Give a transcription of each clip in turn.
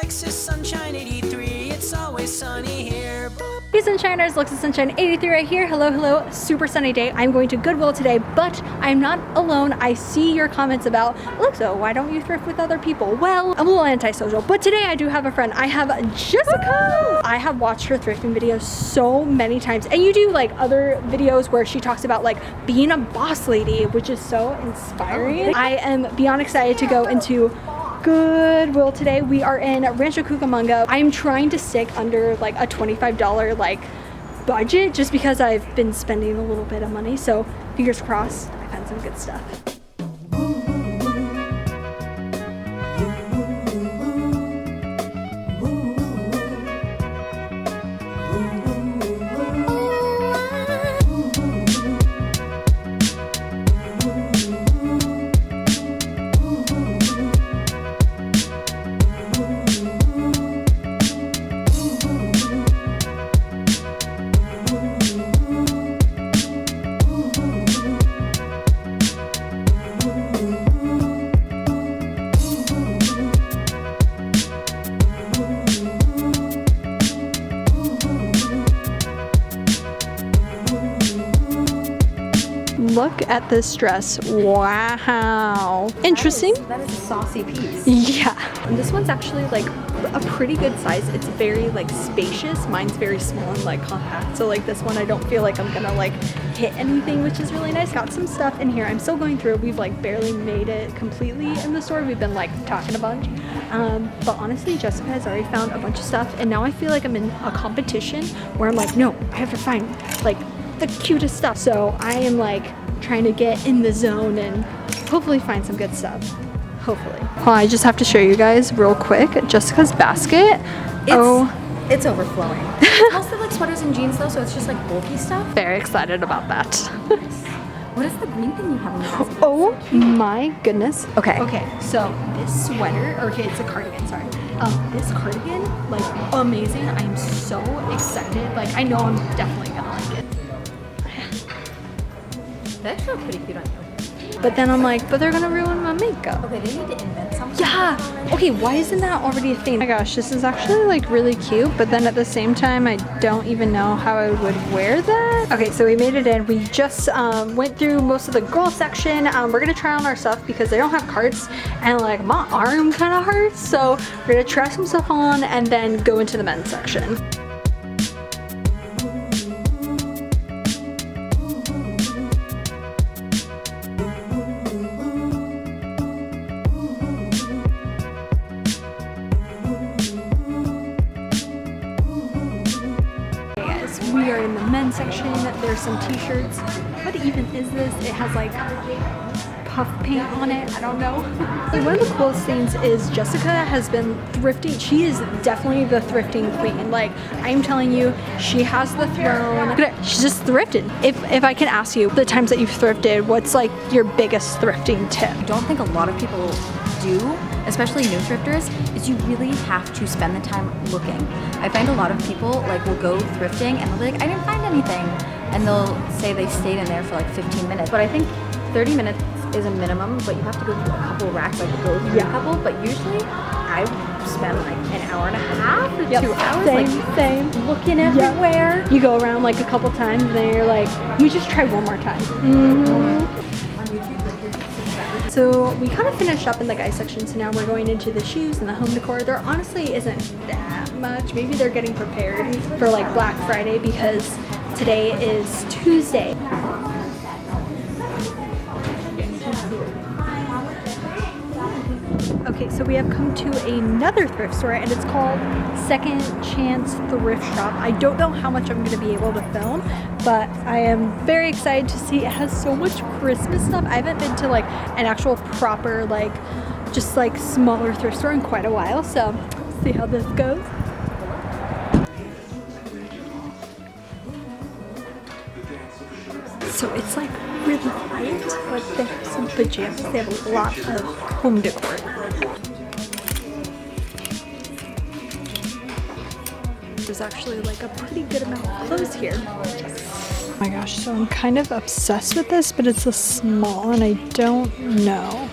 Lexus Sunshine 83, it's always sunny here. Hey Sunshiners, Lexus Sunshine 83 right here. Hello, hello, super sunny day. I'm going to Goodwill today, but I'm not alone. I see your comments about, Alexa, why don't you thrift with other people? Well, I'm a little antisocial, but today I do have a friend. I have Jessica. I have watched her thrifting videos so many times, and you do like other videos where she talks about like being a boss lady, which is so inspiring. I am beyond excited to go into Goodwill today. We are in Rancho Cucumunga. I'm trying to stick under like a $25 like budget just because I've been spending a little bit of money. So fingers crossed I find some good stuff. Look at this dress. Wow. Interesting. That is a saucy piece. Yeah. And this one's actually like a pretty good size. It's very like spacious. Mine's very small and like compact. So like this one I don't feel like I'm gonna like hit anything, which is really nice. Got some stuff in here. I'm still going through. We've like barely made it completely in the store. We've been like talking a bunch. But honestly, Jessica has already found a bunch of stuff, and now I feel like I'm in a competition where I'm like, no, I have to find like the cutest stuff. So I am like trying to get in the zone and hopefully find some good stuff. Hopefully. Oh, I just have to show you guys real quick Jessica's basket. It's overflowing. It's mostly like sweaters and jeans though, so it's just like bulky stuff. Very excited about that. What is the green thing you have in your basket? Oh my goodness. Okay. Okay, so this sweater, okay, it's a cardigan, sorry. This cardigan, like amazing. I'm so excited. Like I know I'm definitely gonna like it. That's actually pretty cute on you. But then I'm like, but they're gonna ruin my makeup. Okay, they need to invent something. Yeah. Okay, why isn't that already a thing? Oh my gosh, this is actually like really cute, but then at the same time, I don't even know how I would wear that. Okay, so we made it in. We just went through most of the girl section. We're gonna try on our stuff because they don't have carts, and like my arm kind of hurts. So we're gonna try some stuff on and then go into the men's section. We are in the men's section. There's some t-shirts. What even is this? It has like puff paint on it. I don't know. One of the coolest things is Jessica has been thrifting. She is definitely the thrifting queen. Like I'm telling you, she has the throne. She's just thrifted. If I can ask you the times that you've thrifted, what's like your biggest thrifting tip? I don't think a lot of people do, especially new thrifters, is you really have to spend the time looking. I find a lot of people like will go thrifting and they'll be like, I didn't find anything. And they'll say they stayed in there for like 15 minutes. But I think 30 minutes is a minimum, but you have to go through a couple racks, like go through a couple. But usually I spend like an hour and a half or 2 hours Same. looking everywhere. You go around like a couple times and then you're like, we just try one more time. So we kind of finished up in the guys section, so now we're going into the shoes and the home decor. There honestly isn't that much. Maybe they're getting prepared for like Black Friday because today is Tuesday. Okay, so we have come to another thrift store and it's called Second Chance Thrift Shop. I don't know how much I'm going to be able to film, but I am very excited to see. It has so much Christmas stuff. I haven't been to like an actual proper like just like smaller thrift store in quite a while, so let's see how this goes. So it's like really light, but they have some pajamas. They have a lot of home decor. There's actually like a pretty good amount of clothes here. Oh my gosh, so I'm kind of obsessed with this, but it's a small and I don't know.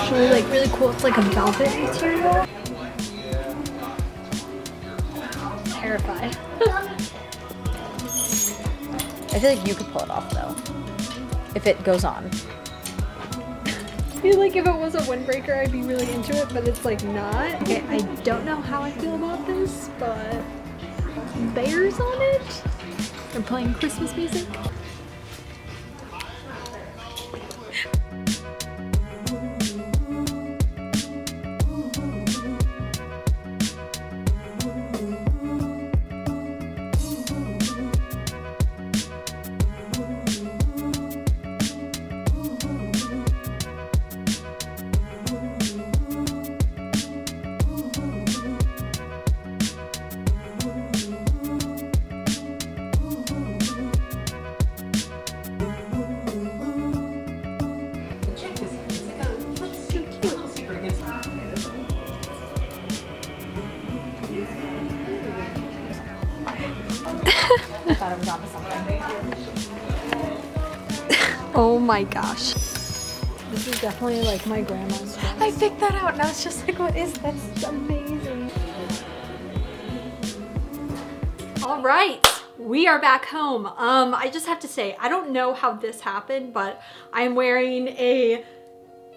actually like really cool. It's like a velvet material. Terrified. I feel like you could pull it off though, if it goes on. I feel like if it was a windbreaker, I'd be really into it, but it's like not. Okay, I don't know how I feel about this, but bears on it. They're playing Christmas music. I thought it was onto something. Oh my gosh. This is definitely like my grandma's dress. I picked that out and I was just like, what is this? It's amazing. All right, we are back home. I just have to say, I don't know how this happened, but I'm wearing a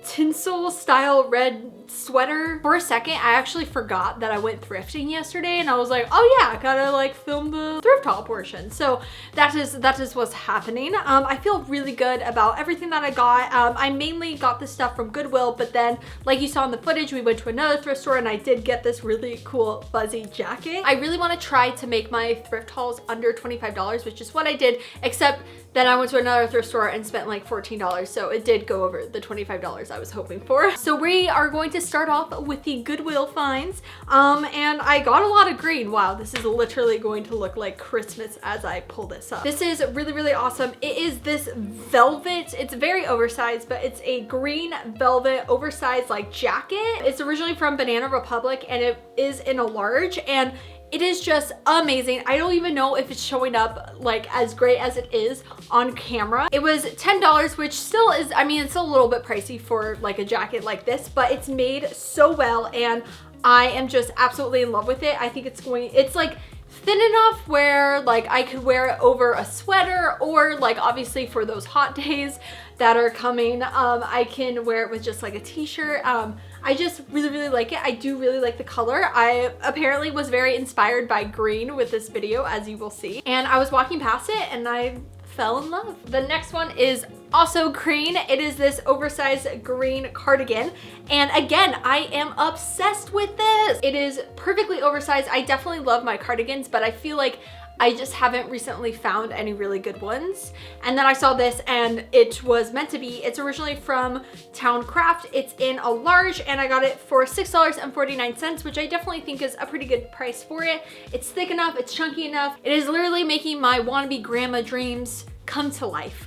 tinsel style red sweater. For a second, I actually forgot that I went thrifting yesterday, and I was like, oh yeah, I gotta like film the thrift haul portion. So that is what's happening. I feel really good about everything that I got. I mainly got this stuff from Goodwill, but then like you saw in the footage, we went to another thrift store and I did get this really cool fuzzy jacket. I really want to try to make my thrift hauls under $25, which is what I did, except then I went to another thrift store and spent like $14, so it did go over the $25 I was hoping for. So we are going to start off with the Goodwill finds, and I got a lot of green. Wow, this is literally going to look like Christmas as I pull this up. This is really, really awesome. It is this velvet, it's very oversized, but it's a green velvet oversized like jacket. It's originally from Banana Republic and it is in a large, and it is just amazing. I don't even know if it's showing up like as great as it is on camera. It was $10, which still is, I mean, it's a little bit pricey for like a jacket like this, but it's made so well and I am just absolutely in love with it. I think it's like thin enough where like I could wear it over a sweater, or like obviously for those hot days that are coming, I can wear it with just like a t-shirt. I just really, really like it. I do really like the color. I apparently was very inspired by green with this video, as you will see. And I was walking past it and I fell in love. The next one is also green. It is this oversized green cardigan. And again, I am obsessed with this. It is perfectly oversized. I definitely love my cardigans, but I feel like I just haven't recently found any really good ones. And then I saw this and it was meant to be. It's originally from Town Craft. It's in a large and I got it for $6.49, which I definitely think is a pretty good price for it. It's thick enough, it's chunky enough. It is literally making my wannabe grandma dreams come to life.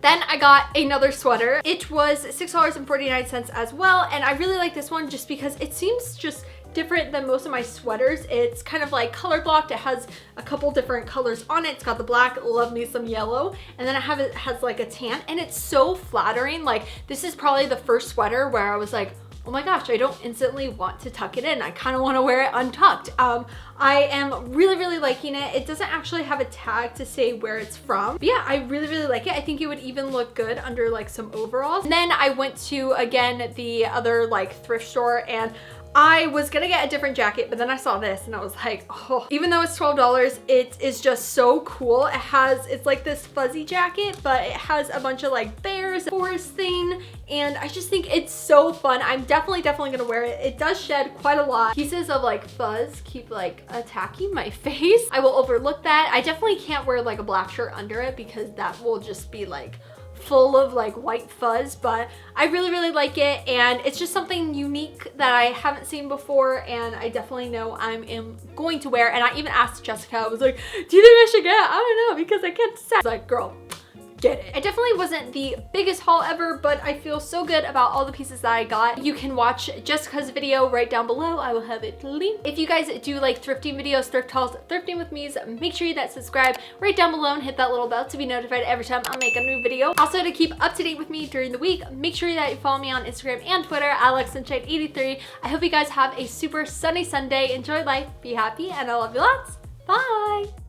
Then I got another sweater. It was $6.49 as well. And I really like this one just because it seems just different than most of my sweaters. It's kind of like color blocked. It has a couple different colors on it. It's got the black, love me some yellow, and then it has like a tan, and it's so flattering. Like this is probably the first sweater where I was like, oh my gosh, I don't instantly want to tuck it in. I kind of want to wear it untucked. I am really, really liking it. It doesn't actually have a tag to say where it's from. But yeah, I really, really like it. I think it would even look good under like some overalls. And then I went to, again, the other like thrift store, and I was gonna get a different jacket, but then I saw this and I was like, oh, even though it's $12, it is just so cool. It's like this fuzzy jacket, but it has a bunch of like bears, forest thing, and I just think it's so fun. I'm definitely gonna wear it. It does shed quite a lot. Pieces of like fuzz keep like attacking my face. I will overlook that. I definitely can't wear like a black shirt under it because that will just be like full of like white fuzz, but I really, really like it, and it's just something unique that I haven't seen before, and I definitely know I'm going to wear. And I even asked Jessica, I was like, do you think I should get it? I don't know, because I can't decide. I was like, girl, get it. It definitely wasn't the biggest haul ever, but I feel so good about all the pieces that I got. You can watch Jessica's video right down below. I will have it linked. If you guys do like thrifting videos, thrift hauls, thrifting with me's, make sure you that subscribe right down below and hit that little bell to be notified every time I make a new video. Also, to keep up to date with me during the week, make sure that you follow me on Instagram and Twitter, AlexSunshine83. I hope you guys have a super sunny Sunday. Enjoy life, be happy, and I love you lots. Bye!